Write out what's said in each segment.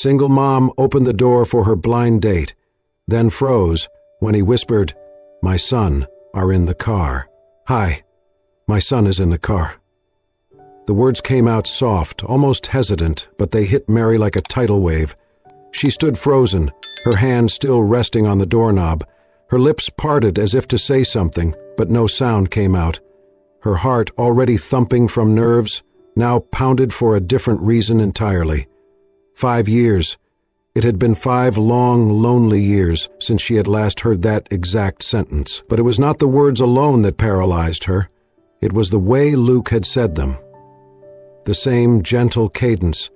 Single mom opened the door for her blind date, then froze when he whispered, "My son are in the car." "Hi, my son is in the car." The words came out soft, almost hesitant, but they hit Mary like a tidal wave. She stood frozen, her hand still resting on the doorknob. Her lips parted as if to say something, but no sound came out. Her heart, already thumping from nerves, now pounded for a different reason entirely. 5 years. It had been 5 long, lonely years since she had last heard that exact sentence. But it was not the words alone that paralyzed her. It was the way Luke had said them. The same gentle cadence,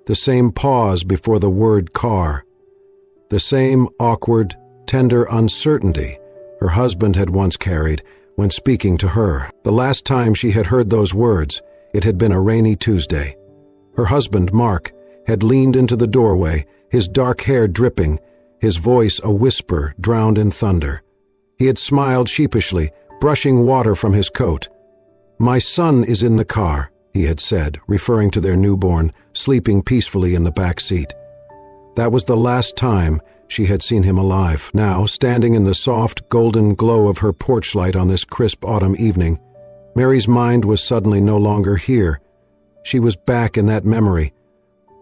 the same pause before the word car, the same awkward, tender uncertainty her husband had once carried when speaking to her. The last time she had heard those words, it had been a rainy Tuesday. Her husband, Mark, had leaned into the doorway, his dark hair dripping, his voice a whisper drowned in thunder. He had smiled sheepishly, brushing water from his coat. "My son is in the car," he had said, referring to their newborn, sleeping peacefully in the back seat. That was the last time she had seen him alive. Now, standing in the soft, golden glow of her porch light on this crisp autumn evening, Mary's mind was suddenly no longer here. She was back in that memory,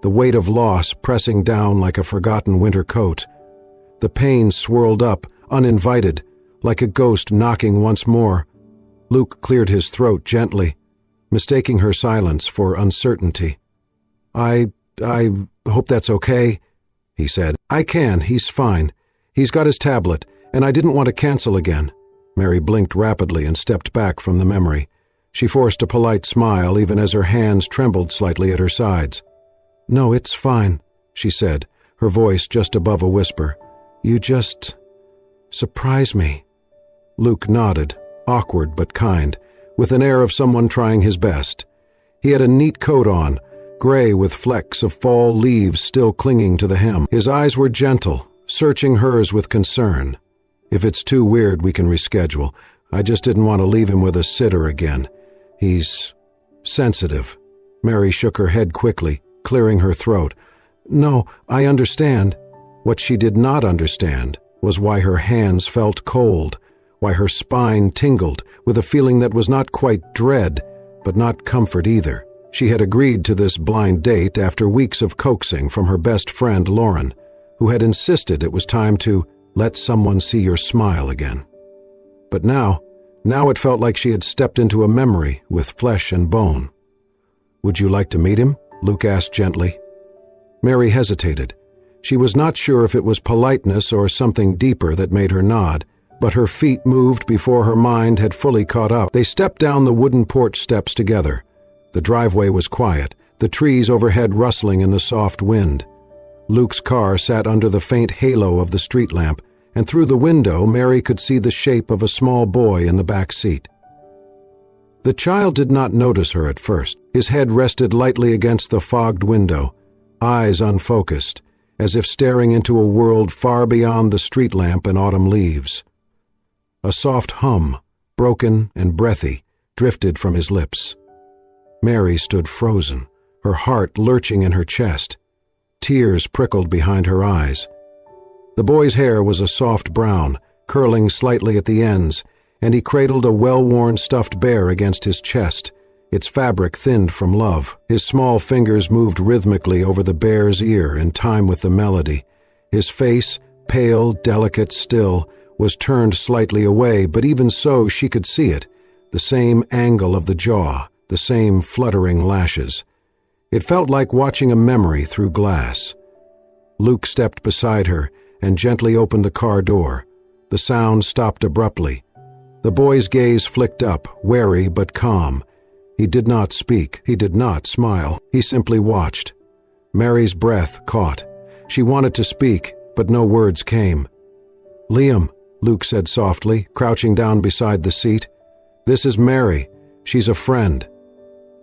the weight of loss pressing down like a forgotten winter coat. The pain swirled up, uninvited, like a ghost knocking once more. Luke cleared his throat gently, mistaking her silence for uncertainty. I hope that's okay," he said. "I can, he's fine. He's got his tablet, and I didn't want to cancel again." Mary blinked rapidly and stepped back from the memory. She forced a polite smile even as her hands trembled slightly at her sides. "No, it's fine," she said, her voice just above a whisper. "You just surprise me." Luke nodded, awkward but kind, with an air of someone trying his best. He had a neat coat on, gray with flecks of fall leaves still clinging to the hem. His eyes were gentle, searching hers with concern. "If it's too weird, we can reschedule. I just didn't want to leave him with a sitter again. He's sensitive." Mary shook her head quickly, clearing her throat. "No, I understand." What she did not understand was why her hands felt cold, why her spine tingled with a feeling that was not quite dread, but not comfort either. She had agreed to this blind date after weeks of coaxing from her best friend Lauren, who had insisted it was time to let someone see your smile again. But now it felt like she had stepped into a memory with flesh and bone. "Would you like to meet him?" Luke asked gently. Mary hesitated. She was not sure if it was politeness or something deeper that made her nod, but her feet moved before her mind had fully caught up. They stepped down the wooden porch steps together. The driveway was quiet, the trees overhead rustling in the soft wind. Luke's car sat under the faint halo of the street lamp, and through the window Mary could see the shape of a small boy in the back seat. The child did not notice her at first. His head rested lightly against the fogged window, eyes unfocused, as if staring into a world far beyond the street lamp and autumn leaves. A soft hum, broken and breathy, drifted from his lips. Mary stood frozen, her heart lurching in her chest. Tears prickled behind her eyes. The boy's hair was a soft brown, curling slightly at the ends, and he cradled a well-worn stuffed bear against his chest, its fabric thinned from love. His small fingers moved rhythmically over the bear's ear in time with the melody. His face, pale, delicate, still, was turned slightly away, but even so she could see it, the same angle of the jaw, the same fluttering lashes. It felt like watching a memory through glass. Luke stepped beside her and gently opened the car door. The sound stopped abruptly. The boy's gaze flicked up, wary but calm. He did not speak. He did not smile. He simply watched. Mary's breath caught. She wanted to speak, but no words came. "Liam," Luke said softly, crouching down beside the seat. "This is Mary. She's a friend."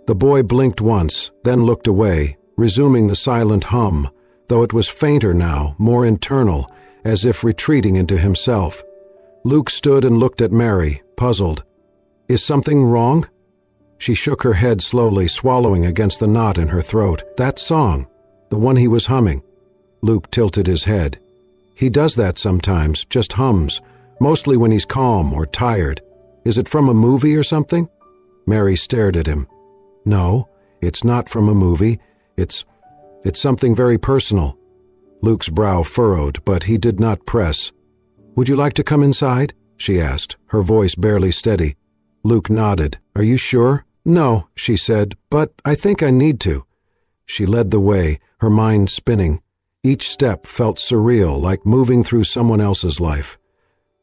The boy blinked once, then looked away, resuming the silent hum, though it was fainter now, more internal, as if retreating into himself. Luke stood and looked at Mary, puzzled. "Is something wrong?" She shook her head slowly, swallowing against the knot in her throat. That song, the one he was humming, Luke tilted his head. He does that sometimes, just hums, mostly when he's calm or tired. Is it from a movie or something? Mary stared at him. No, it's not from a movie. It's something very personal. Luke's brow furrowed, but he did not press. Would you like to come inside? She asked, her voice barely steady. Luke nodded. Are you sure? No, she said, but I think I need to. She led the way, her mind spinning. Each step felt surreal, like moving through someone else's life.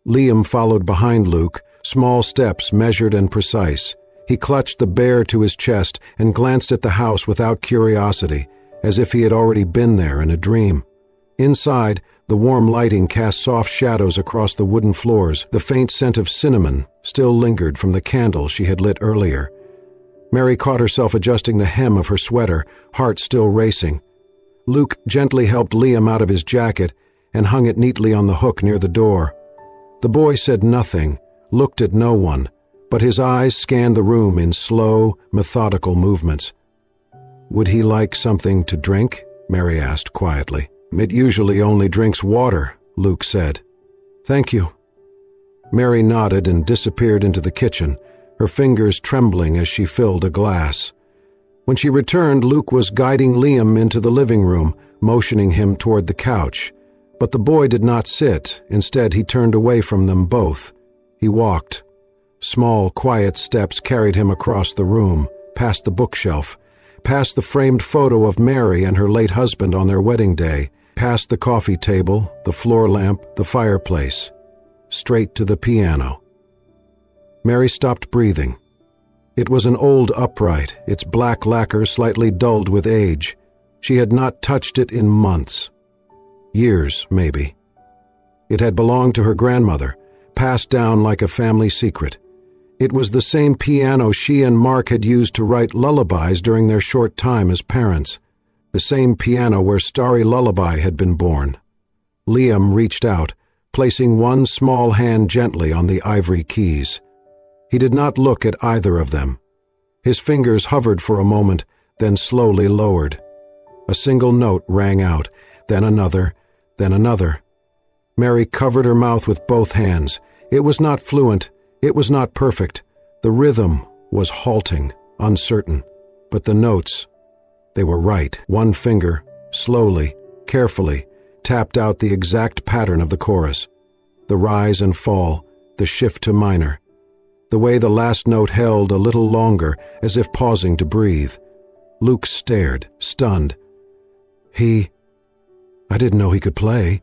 Liam followed behind Luke, small steps measured and precise. He clutched the bear to his chest and glanced at the house without curiosity, as if he had already been there in a dream. Inside, the warm lighting cast soft shadows across the wooden floors. The faint scent of cinnamon still lingered from the candle she had lit earlier. Mary caught herself adjusting the hem of her sweater, heart still racing. Luke gently helped Liam out of his jacket and hung it neatly on the hook near the door. The boy said nothing, looked at no one, but his eyes scanned the room in slow, methodical movements. Would he like something to drink? Mary asked quietly. It usually only drinks water, Luke said. Thank you. Mary nodded and disappeared into the kitchen, her fingers trembling as she filled a glass. When she returned, Luke was guiding Liam into the living room, motioning him toward the couch. But the boy did not sit. Instead, he turned away from them both. He walked. Small, quiet steps carried him across the room, past the bookshelf, past the framed photo of Mary and her late husband on their wedding day, past the coffee table, the floor lamp, the fireplace, straight to the piano. Mary stopped breathing. It was an old upright, its black lacquer slightly dulled with age. She had not touched it in months. Years, maybe. It had belonged to her grandmother, passed down like a family secret. It was the same piano she and Mark had used to write lullabies during their short time as parents. The same piano where Starry Lullaby had been born. Liam reached out, placing one small hand gently on the ivory keys. He did not look at either of them. His fingers hovered for a moment, then slowly lowered. A single note rang out, then another, then another. Mary covered her mouth with both hands. It was not fluent, it was not perfect. The rhythm was halting, uncertain. But the notes, they were right. One finger, slowly, carefully, tapped out the exact pattern of the chorus. The rise and fall, the shift to minor. The way the last note held a little longer, as if pausing to breathe. Luke stared, stunned. I didn't know he could play.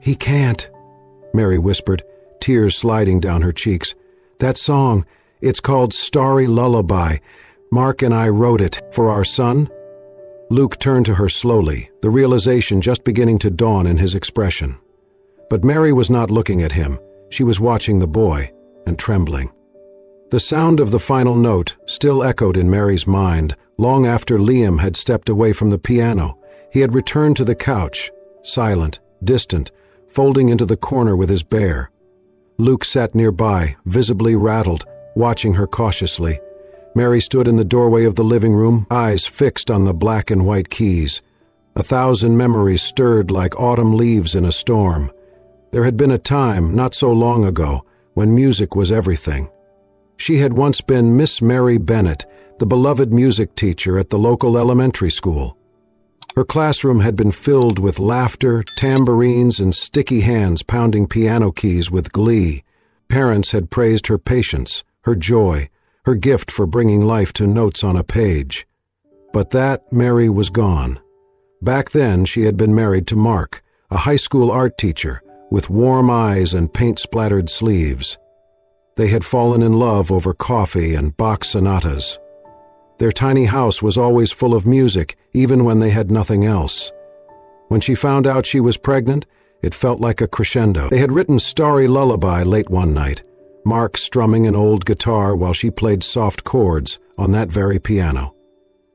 He can't, Mary whispered, tears sliding down her cheeks. That song, it's called Starry Lullaby. Mark and I wrote it for our son. Luke turned to her slowly, the realization just beginning to dawn in his expression. But Mary was not looking at him. She was watching the boy, and trembling. The sound of the final note still echoed in Mary's mind long after Liam had stepped away from the piano. He had returned to the couch, silent, distant, folding into the corner with his bear. Luke sat nearby, visibly rattled, watching her cautiously. Mary stood in the doorway of the living room, eyes fixed on the black and white keys. 1,000 memories stirred like autumn leaves in a storm. There had been a time, not so long ago, when music was everything. She had once been Miss Mary Bennett, the beloved music teacher at the local elementary school. Her classroom had been filled with laughter, tambourines, and sticky hands pounding piano keys with glee. Parents had praised her patience, her joy, her gift for bringing life to notes on a page. But that Mary was gone. Back then she had been married to Mark, a high school art teacher, with warm eyes and paint-splattered sleeves. They had fallen in love over coffee and Bach sonatas. Their tiny house was always full of music, even when they had nothing else. When she found out she was pregnant, it felt like a crescendo. They had written Starry Lullaby late one night, Mark strumming an old guitar while she played soft chords on that very piano.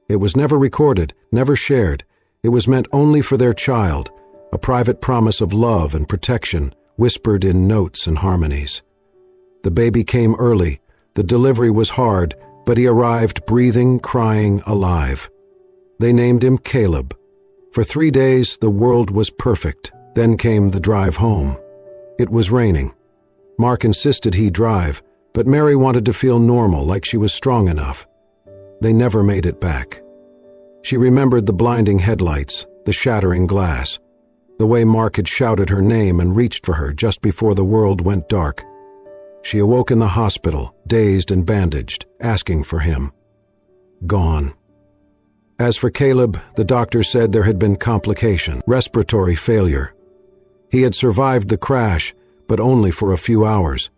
It was never recorded, never shared. It was meant only for their child, a private promise of love and protection, whispered in notes and harmonies. The baby came early. The delivery was hard, but he arrived breathing, crying, alive. They named him Caleb. For 3 days, the world was perfect. Then came the drive home. It was raining. Mark insisted he drive, but Mary wanted to feel normal, like she was strong enough. They never made it back. She remembered the blinding headlights, the shattering glass, the way Mark had shouted her name and reached for her just before the world went dark. She awoke in the hospital, dazed and bandaged, asking for him. Gone. As for Caleb, the doctor said there had been complication, respiratory failure. He had survived the crash, but only for a few hours.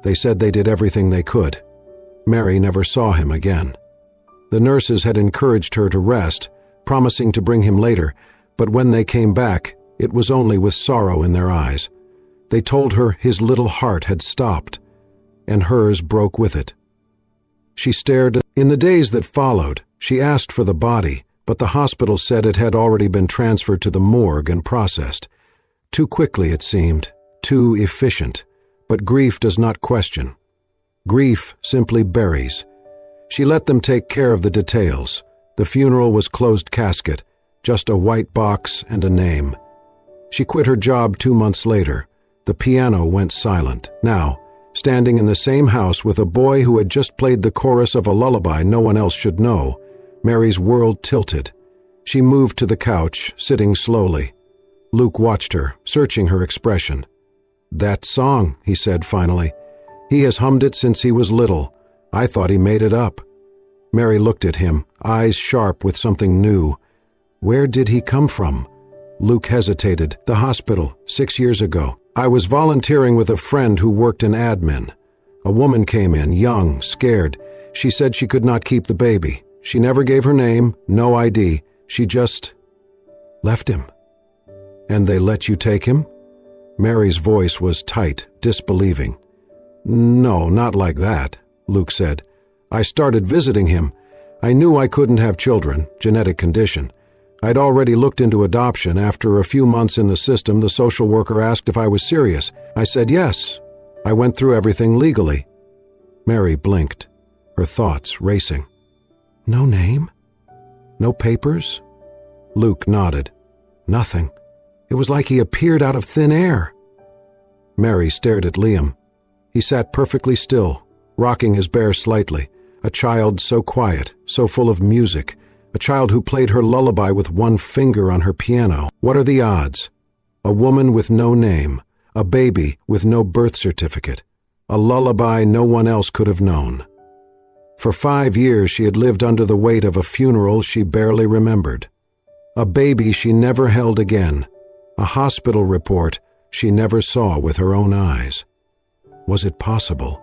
They said they did everything they could. Mary never saw him again. The nurses had encouraged her to rest, promising to bring him later, but when they came back, it was only with sorrow in their eyes. They told her his little heart had stopped, and hers broke with it. She stared. In the days that followed, she asked for the body, but the hospital said it had already been transferred to the morgue and processed. Too quickly, it seemed, too efficient, but grief does not question. Grief simply buries. She let them take care of the details. The funeral was closed casket, just a white box and a name. She quit her job 2 months later. The piano went silent. Now, standing in the same house with a boy who had just played the chorus of a lullaby no one else should know, Mary's world tilted. She moved to the couch, sitting slowly. Luke watched her, searching her expression. "That song," he said finally. "He has hummed it since he was little. I thought he made it up." Mary looked at him, eyes sharp with something new. Where did he come from? Luke hesitated. "The hospital, 6 years ago. I was volunteering with a friend who worked in admin. A woman came in, young, scared. She said she could not keep the baby. She never gave her name, no ID. She just left him." "And they let you take him?" Mary's voice was tight, disbelieving. "No, not like that," Luke said. "I started visiting him. I knew I couldn't have children, genetic condition. I'd already looked into adoption. After a few months in the system, the social worker asked if I was serious. I said yes. I went through everything legally." Mary blinked, her thoughts racing. "No name? No papers?" Luke nodded. "Nothing. It was like he appeared out of thin air." Mary stared at Liam. He sat perfectly still, rocking his bear slightly, a child so quiet, so full of music, a child who played her lullaby with one finger on her piano. What are the odds? A woman with no name, a baby with no birth certificate, a lullaby no one else could have known. For 5 years she had lived under the weight of a funeral she barely remembered, a baby she never held again, a hospital report she never saw with her own eyes. Was it possible?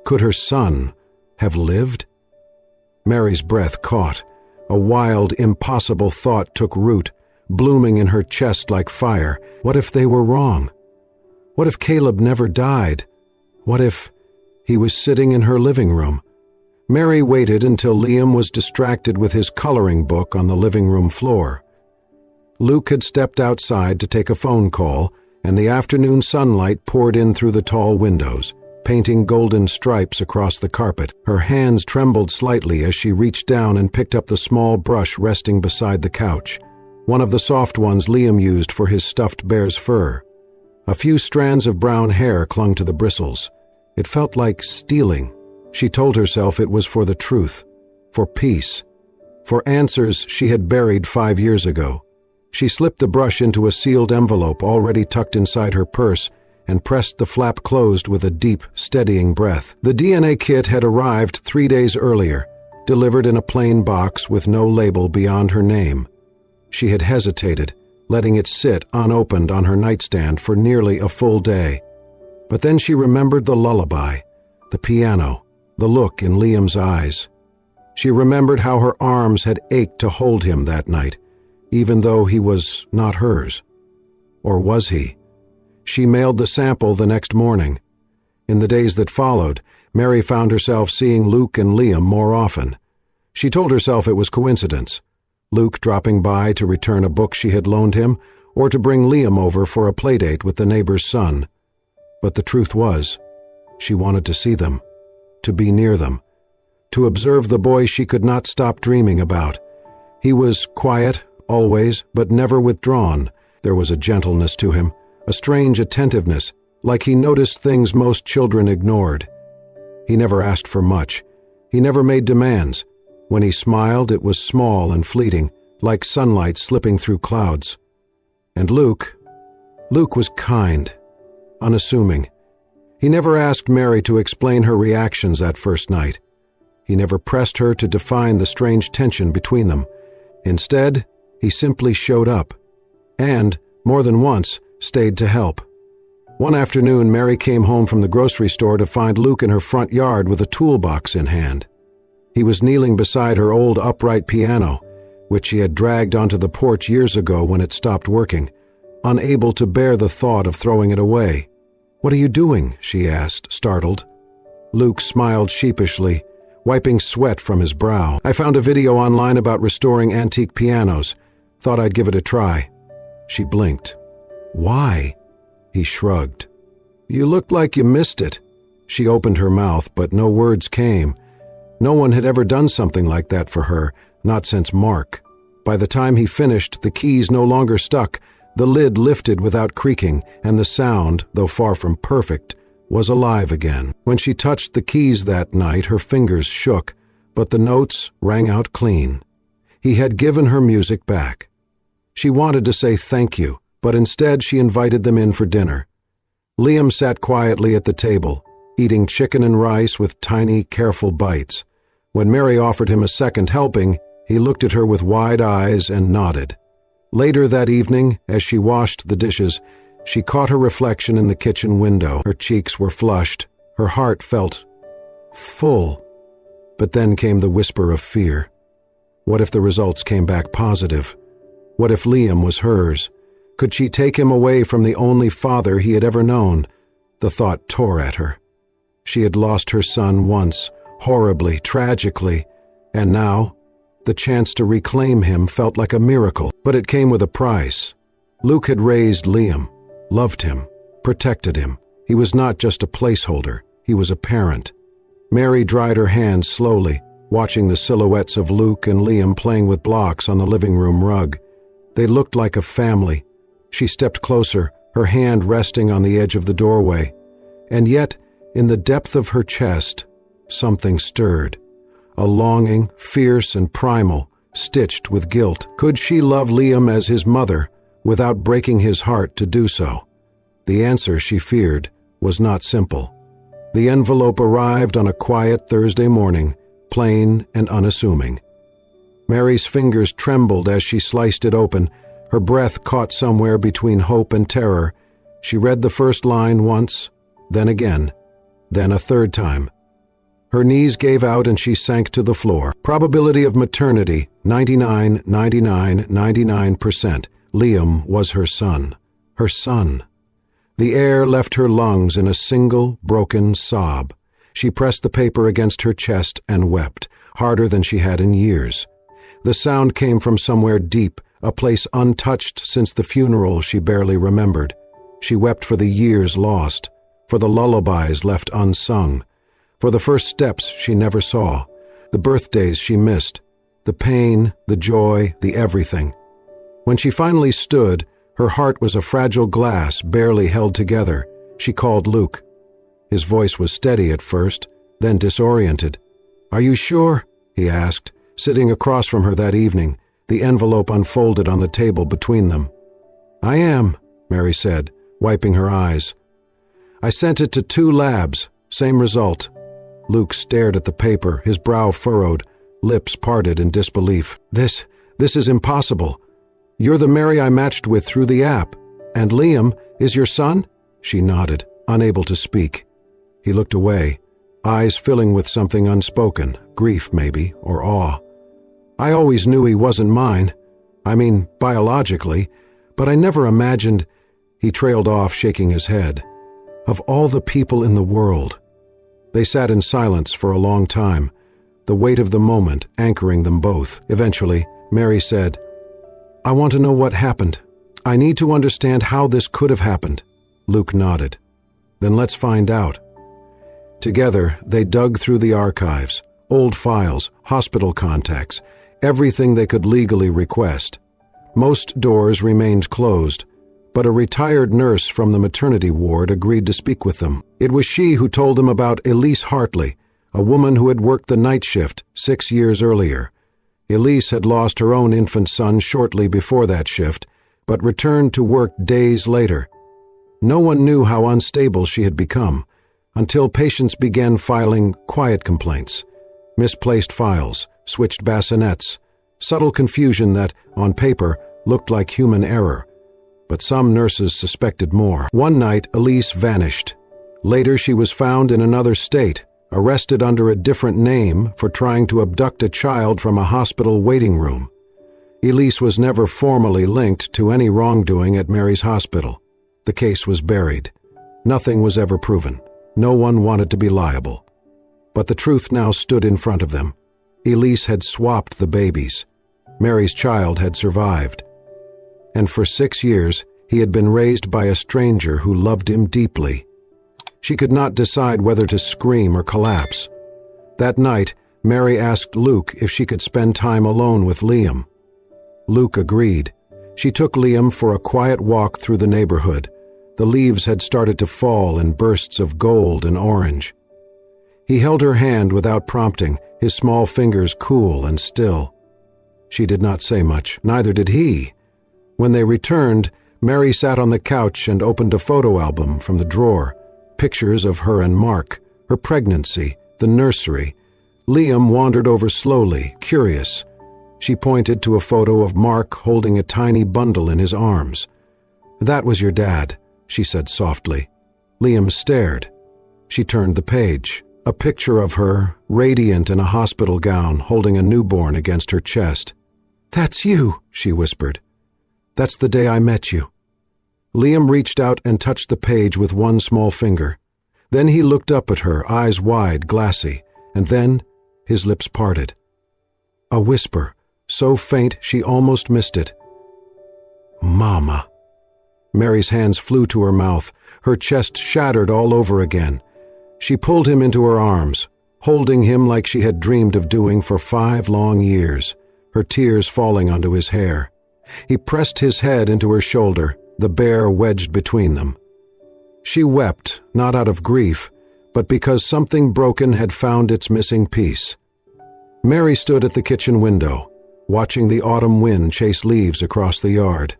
Could her son have lived? Mary's breath caught. A wild, impossible thought took root, blooming in her chest like fire. What if they were wrong? What if Caleb never died? What if he was sitting in her living room? Mary waited until Liam was distracted with his coloring book on the living room floor. Luke had stepped outside to take a phone call, and the afternoon sunlight poured in through the tall windows, painting golden stripes across the carpet. Her hands trembled slightly as she reached down and picked up the small brush resting beside the couch, one of the soft ones Liam used for his stuffed bear's fur. A few strands of brown hair clung to the bristles. It felt like stealing. She told herself it was for the truth, for peace, for answers she had buried 5 years ago. She slipped the brush into a sealed envelope already tucked inside her purse and pressed the flap closed with a deep, steadying breath. The DNA kit had arrived 3 days earlier, delivered in a plain box with no label beyond her name. She had hesitated, letting it sit unopened on her nightstand for nearly a full day. But then she remembered the lullaby, the piano, the look in Liam's eyes. She remembered how her arms had ached to hold him that night, even though he was not hers. Or was he? She mailed the sample the next morning. In the days that followed, Mary found herself seeing Luke and Liam more often. She told herself it was coincidence, Luke dropping by to return a book she had loaned him, or to bring Liam over for a playdate with the neighbor's son. But the truth was, she wanted to see them, to be near them, to observe the boy she could not stop dreaming about. He was quiet, always, but never withdrawn. There was a gentleness to him, a strange attentiveness, like he noticed things most children ignored. He never asked for much. He never made demands. When he smiled, it was small and fleeting, like sunlight slipping through clouds. And Luke was kind, unassuming. He never asked Mary to explain her reactions that first night. He never pressed her to define the strange tension between them. Instead, he simply showed up, and, more than once, stayed to help. One afternoon, Mary came home from the grocery store to find Luke in her front yard with a toolbox in hand. He was kneeling beside her old upright piano, which she had dragged onto the porch years ago when it stopped working, unable to bear the thought of throwing it away. "What are you doing?" she asked, startled. Luke smiled sheepishly, wiping sweat from his brow. "I found a video online about restoring antique pianos. Thought I'd give it a try." She blinked. "Why?" He shrugged. "You looked like you missed it." She opened her mouth, but no words came. No one had ever done something like that for her, not since Mark. By the time he finished, the keys no longer stuck, the lid lifted without creaking, and the sound, though far from perfect, was alive again. When she touched the keys that night, her fingers shook, but the notes rang out clean. He had given her music back. She wanted to say thank you, but instead she invited them in for dinner. Liam sat quietly at the table, eating chicken and rice with tiny, careful bites. When Mary offered him a second helping, he looked at her with wide eyes and nodded. Later that evening, as she washed the dishes, she caught her reflection in the kitchen window. Her cheeks were flushed. Her heart felt full. But then came the whisper of fear. What if the results came back positive? What if Liam was hers? Could she take him away from the only father he had ever known? The thought tore at her. She had lost her son once, horribly, tragically, and now the chance to reclaim him felt like a miracle. But it came with a price. Luke had raised Liam, loved him, protected him. He was not just a placeholder, he was a parent. Mary dried her hands slowly, watching the silhouettes of Luke and Liam playing with blocks on the living room rug. They looked like a family. She stepped closer, her hand resting on the edge of the doorway. And yet, in the depth of her chest, something stirred. A longing, fierce and primal, stitched with guilt. Could she love Liam as his mother, without breaking his heart to do so? The answer, she feared, was not simple. The envelope arrived on a quiet Thursday morning, plain and unassuming. Mary's fingers trembled as she sliced it open. Her breath caught somewhere between hope and terror. She read the first line once, then again, then a third time. Her knees gave out and she sank to the floor. Probability of maternity, 99%. Liam was her son. Her son. The air left her lungs in a single, broken sob. She pressed the paper against her chest and wept, harder than she had in years. The sound came from somewhere deep, a place untouched since the funeral she barely remembered. She wept for the years lost, for the lullabies left unsung, for the first steps she never saw, the birthdays she missed, the pain, the joy, the everything. When she finally stood, her heart was a fragile glass barely held together. She called Luke. His voice was steady at first, then disoriented. "Are you sure?" he asked, sitting across from her that evening, the envelope unfolded on the table between them. "I am," Mary said, wiping her eyes. "I sent it to 2 labs, same result." Luke stared at the paper, his brow furrowed, lips parted in disbelief. This is impossible. You're the Mary I matched with through the app. And Liam is your son?" She nodded, unable to speak. He looked away, eyes filling with something unspoken, grief maybe, or awe. "I always knew he wasn't mine. I mean, biologically, but I never imagined—" He trailed off, shaking his head. "Of all the people in the world." They sat in silence for a long time, the weight of the moment anchoring them both. Eventually, Mary said, "I want to know what happened. I need to understand how this could have happened." Luke nodded. "Then let's find out." Together, they dug through the archives, old files, hospital contacts, everything they could legally request. Most doors remained closed, but a retired nurse from the maternity ward agreed to speak with them. It was she who told them about Elise Hartley, a woman who had worked the night shift 6 years earlier. Elise had lost her own infant son shortly before that shift, but returned to work days later. No one knew how unstable she had become, until patients began filing quiet complaints, misplaced files, switched bassinets, subtle confusion that, on paper, looked like human error. But some nurses suspected more. One night, Elise vanished. Later, she was found in another state, arrested under a different name for trying to abduct a child from a hospital waiting room. Elise was never formally linked to any wrongdoing at Mary's hospital. The case was buried. Nothing was ever proven. No one wanted to be liable. But the truth now stood in front of them. Elise had swapped the babies. Mary's child had survived. And for 6 years, he had been raised by a stranger who loved him deeply. She could not decide whether to scream or collapse. That night, Mary asked Luke if she could spend time alone with Liam. Luke agreed. She took Liam for a quiet walk through the neighborhood. The leaves had started to fall in bursts of gold and orange. He held her hand without prompting, his small fingers cool and still. She did not say much, neither did he. When they returned, Mary sat on the couch and opened a photo album from the drawer. Pictures of her and Mark, her pregnancy, the nursery. Liam wandered over slowly, curious. She pointed to a photo of Mark holding a tiny bundle in his arms. "That was your dad," she said softly. Liam stared. She turned the page. A picture of her, radiant in a hospital gown, holding a newborn against her chest. "That's you," she whispered. "That's the day I met you." Liam reached out and touched the page with one small finger. Then he looked up at her, eyes wide, glassy, and then his lips parted. A whisper, so faint she almost missed it. "Mama." Mary's hands flew to her mouth, her chest shattered all over again. She pulled him into her arms, holding him like she had dreamed of doing for 5 long years, her tears falling onto his hair. He pressed his head into her shoulder, the bear wedged between them. She wept, not out of grief, but because something broken had found its missing piece. Mary stood at the kitchen window, watching the autumn wind chase leaves across the yard.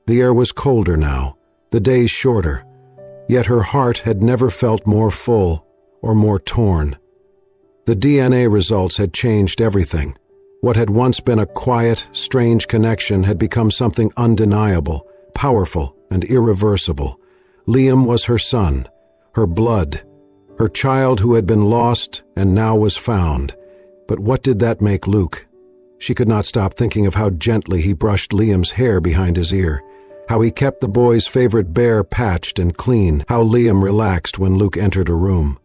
The air was colder now, the days shorter, yet her heart had never felt more full or more torn. The DNA results had changed everything. What had once been a quiet, strange connection had become something undeniable, powerful, and irreversible. Liam was her son, her blood, her child who had been lost and now was found. But what did that make Luke? She could not stop thinking of how gently he brushed Liam's hair behind his ear, how he kept the boy's favorite bear patched and clean, how Liam relaxed when Luke entered a room.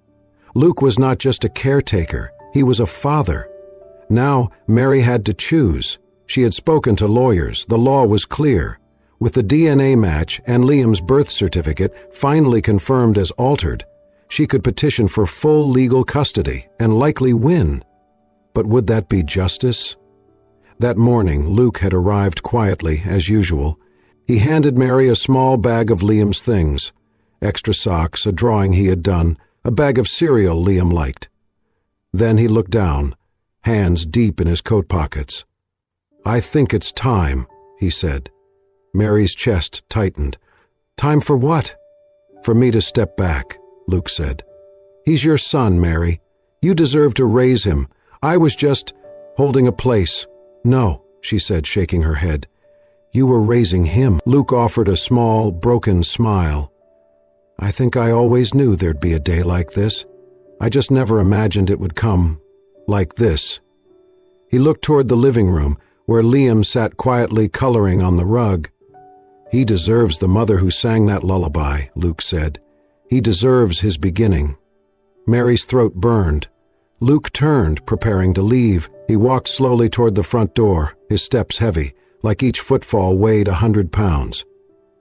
Luke was not just a caretaker, he was a father. Now Mary had to choose. She had spoken to lawyers, the law was clear. With the DNA match and Liam's birth certificate finally confirmed as altered, she could petition for full legal custody and likely win. But would that be justice? That morning, Luke had arrived quietly, as usual. He handed Mary a small bag of Liam's things, extra socks, a drawing he had done, a bag of cereal Liam liked. Then he looked down, hands deep in his coat pockets. "I think it's time," he said. Mary's chest tightened. "Time for what?" "For me to step back," Luke said. "He's your son, Mary. You deserve to raise him. I was just holding a place." "No," she said, shaking her head. "You were raising him." Luke offered a small, broken smile. "I think I always knew there'd be a day like this. I just never imagined it would come like this." He looked toward the living room, where Liam sat quietly coloring on the rug. "He deserves the mother who sang that lullaby," Luke said. "He deserves his beginning." Mary's throat burned. Luke turned, preparing to leave. He walked slowly toward the front door, his steps heavy, like each footfall weighed 100 pounds.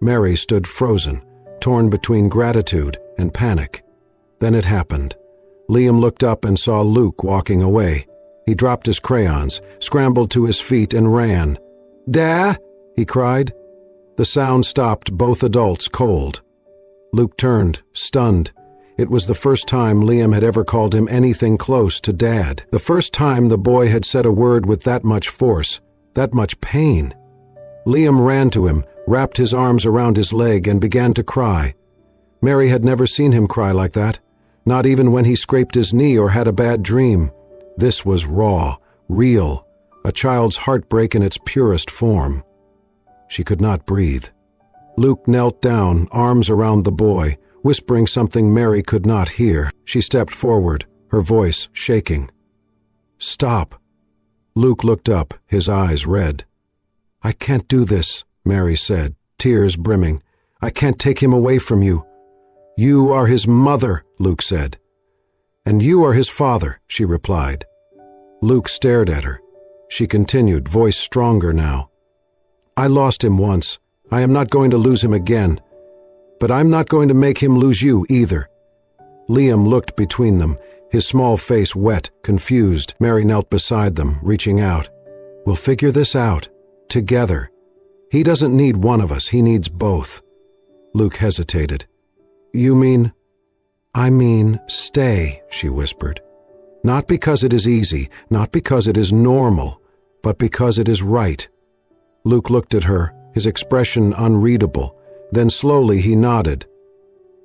Mary stood frozen, torn between gratitude and panic. Then it happened. Liam looked up and saw Luke walking away. He dropped his crayons, scrambled to his feet, and ran. "Dad!" he cried. The sound stopped both adults cold. Luke turned, stunned. It was the first time Liam had ever called him anything close to Dad. The first time the boy had said a word with that much force, that much pain. Liam ran to him, wrapped his arms around his leg, and began to cry. Mary had never seen him cry like that, not even when he scraped his knee or had a bad dream. This was raw, real, a child's heartbreak in its purest form. She could not breathe. Luke knelt down, arms around the boy, whispering something Mary could not hear. She stepped forward, her voice shaking. "Stop." Luke looked up, his eyes red. "I can't do this," Mary said, tears brimming. "I can't take him away from you." "You are his mother," Luke said. "And you are his father," she replied. Luke stared at her. She continued, voice stronger now. "I lost him once. I am not going to lose him again. But I'm not going to make him lose you either." Liam looked between them, his small face wet, confused. Mary knelt beside them, reaching out. "We'll figure this out. Together. He doesn't need one of us, he needs both." Luke hesitated. "You mean—" "I mean, stay," she whispered. "Not because it is easy, not because it is normal, but because it is right." Luke looked at her, his expression unreadable. Then slowly he nodded.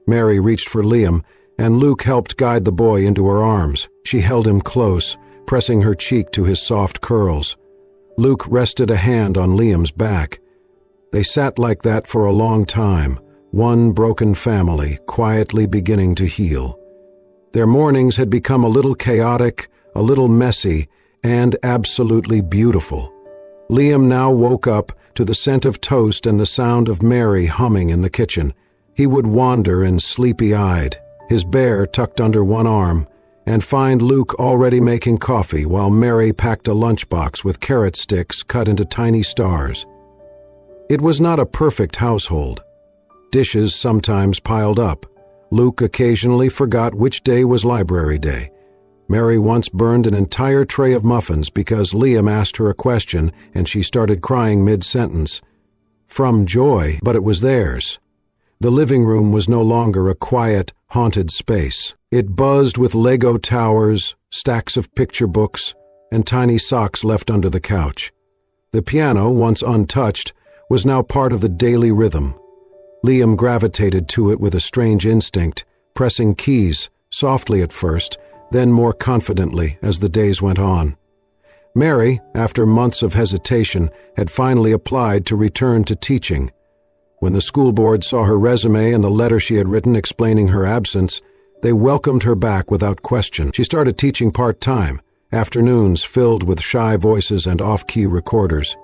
Mary reached for Liam, and Luke helped guide the boy into her arms. She held him close, pressing her cheek to his soft curls. Luke rested a hand on Liam's back. They sat like that for a long time, one broken family quietly beginning to heal. Their mornings had become a little chaotic, a little messy, and absolutely beautiful. Liam now woke up to the scent of toast and the sound of Mary humming in the kitchen. He would wander in sleepy-eyed, his bear tucked under one arm, and find Luke already making coffee while Mary packed a lunchbox with carrot sticks cut into tiny stars. It was not a perfect household. Dishes sometimes piled up. Luke occasionally forgot which day was library day. Mary once burned an entire tray of muffins because Liam asked her a question and she started crying mid-sentence. From joy, but it was theirs. The living room was no longer a quiet, haunted space. It buzzed with Lego towers, stacks of picture books, and tiny socks left under the couch. The piano, once untouched, was now part of the daily rhythm. Liam gravitated to it with a strange instinct, pressing keys, softly at first, then more confidently as the days went on. Mary, after months of hesitation, had finally applied to return to teaching. When the school board saw her resume and the letter she had written explaining her absence, they welcomed her back without question. She started teaching part-time, afternoons filled with shy voices and off-key recorders.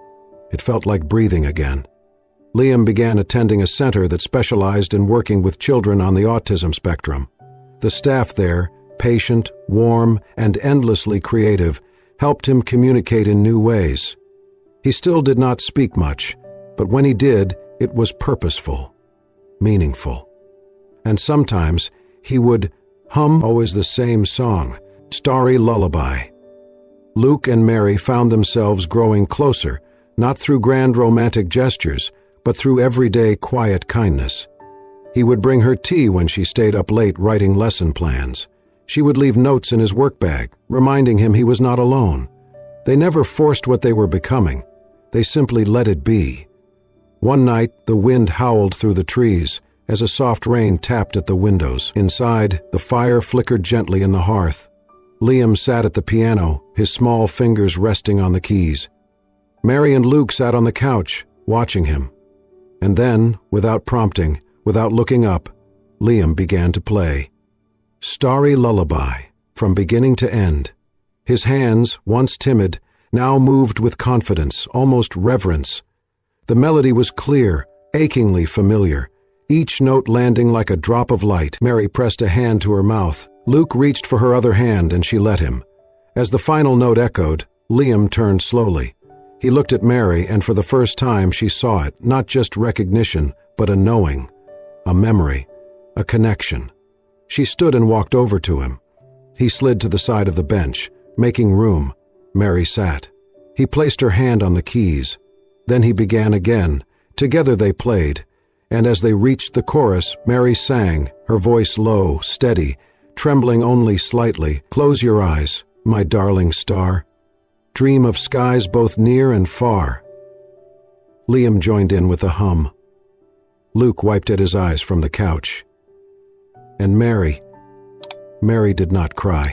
It felt like breathing again. Liam began attending a center that specialized in working with children on the autism spectrum. The staff there, patient, warm, and endlessly creative, helped him communicate in new ways. He still did not speak much, but when he did, it was purposeful, meaningful. And sometimes he would hum always the same song, Starry Lullaby. Luke and Mary found themselves growing closer, not through grand romantic gestures, but through everyday quiet kindness. He would bring her tea when she stayed up late writing lesson plans. She would leave notes in his work bag, reminding him he was not alone. They never forced what they were becoming. They simply let it be. One night, the wind howled through the trees as a soft rain tapped at the windows. Inside, the fire flickered gently in the hearth. Liam sat at the piano, his small fingers resting on the keys. Mary and Luke sat on the couch, watching him. And then, without prompting, without looking up, Liam began to play. Starry Lullaby, from beginning to end. His hands, once timid, now moved with confidence, almost reverence. The melody was clear, achingly familiar, each note landing like a drop of light. Mary pressed a hand to her mouth. Luke reached for her other hand and she let him. As the final note echoed, Liam turned slowly. He looked at Mary, and for the first time she saw it, not just recognition, but a knowing, a memory, a connection. She stood and walked over to him. He slid to the side of the bench, making room. Mary sat. He placed her hand on the keys. Then he began again. Together they played, and as they reached the chorus, Mary sang, her voice low, steady, trembling only slightly. "Close your eyes, my darling star. Dream of skies both near and far." Liam joined in with a hum. Luke wiped at his eyes from the couch. And Mary did not cry.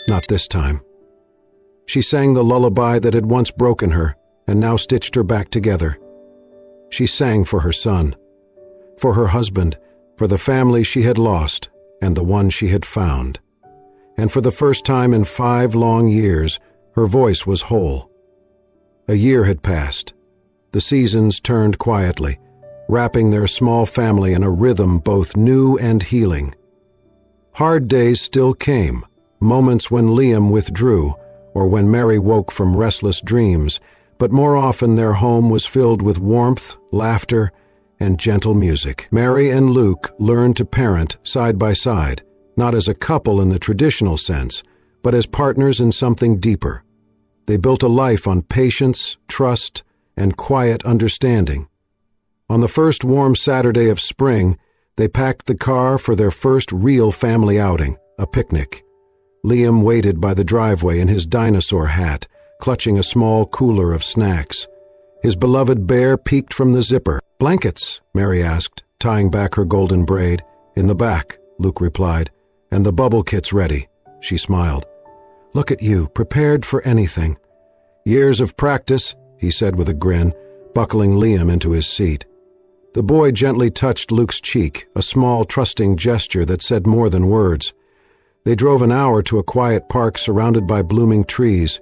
Not this time. She sang the lullaby that had once broken her and now stitched her back together. She sang for her son, for her husband, for the family she had lost and the one she had found. And for the first time in 5 long years, her voice was whole. A year had passed. The seasons turned quietly, wrapping their small family in a rhythm both new and healing. Hard days still came, moments when Liam withdrew or when Mary woke from restless dreams, but more often their home was filled with warmth, laughter, and gentle music. Mary and Luke learned to parent side by side, not as a couple in the traditional sense, but as partners in something deeper. They built a life on patience, trust, and quiet understanding. On the first warm Saturday of spring, they packed the car for their first real family outing, a picnic. Liam waited by the driveway in his dinosaur hat, clutching a small cooler of snacks. His beloved bear peeked from the zipper. "Blankets?" Mary asked, tying back her golden braid. "In the back," Luke replied. "And the bubble kit's ready." She smiled. "Look at you, prepared for anything." "Years of practice," he said with a grin, buckling Liam into his seat. The boy gently touched Luke's cheek, a small, trusting gesture that said more than words. They drove an hour to a quiet park surrounded by blooming trees.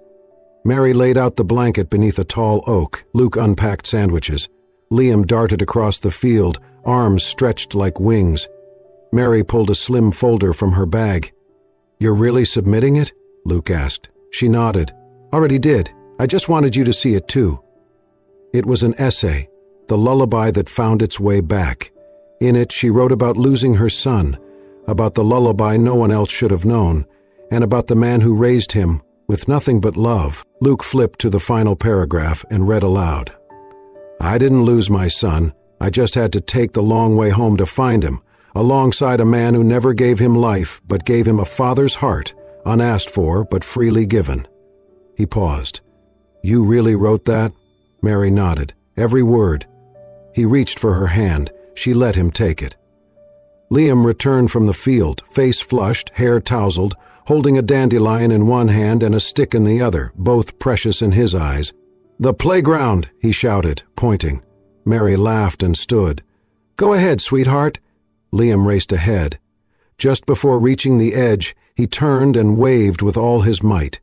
Mary laid out the blanket beneath a tall oak. Luke unpacked sandwiches. Liam darted across the field, arms stretched like wings. Mary pulled a slim folder from her bag. "You're really submitting it?" Luke asked. She nodded. "Already did. I just wanted you to see it too." It was an essay, the lullaby that found its way back. In it, she wrote about losing her son, about the lullaby no one else should have known, and about the man who raised him with nothing but love. Luke flipped to the final paragraph and read aloud. "I didn't lose my son. I just had to take the long way home to find him, alongside a man who never gave him life but gave him a father's heart, unasked for but freely given." He paused. "You really wrote that?" Mary nodded. "Every word." He reached for her hand. She let him take it. Liam returned from the field, face flushed, hair tousled, holding a dandelion in one hand and a stick in the other, both precious in his eyes. "The playground!" he shouted, pointing. Mary laughed and stood. "Go ahead, sweetheart." Liam raced ahead. Just before reaching the edge, he turned and waved with all his might.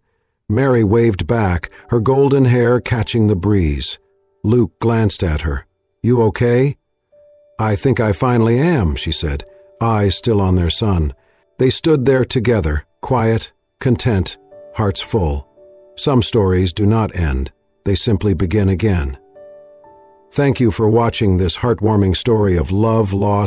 Mary waved back, her golden hair catching the breeze. Luke glanced at her. "You okay?" "I think I finally am," she said, eyes still on their son. They stood there together, quiet, content, hearts full. Some stories do not end. They simply begin again. Thank you for watching this heartwarming story of love, loss,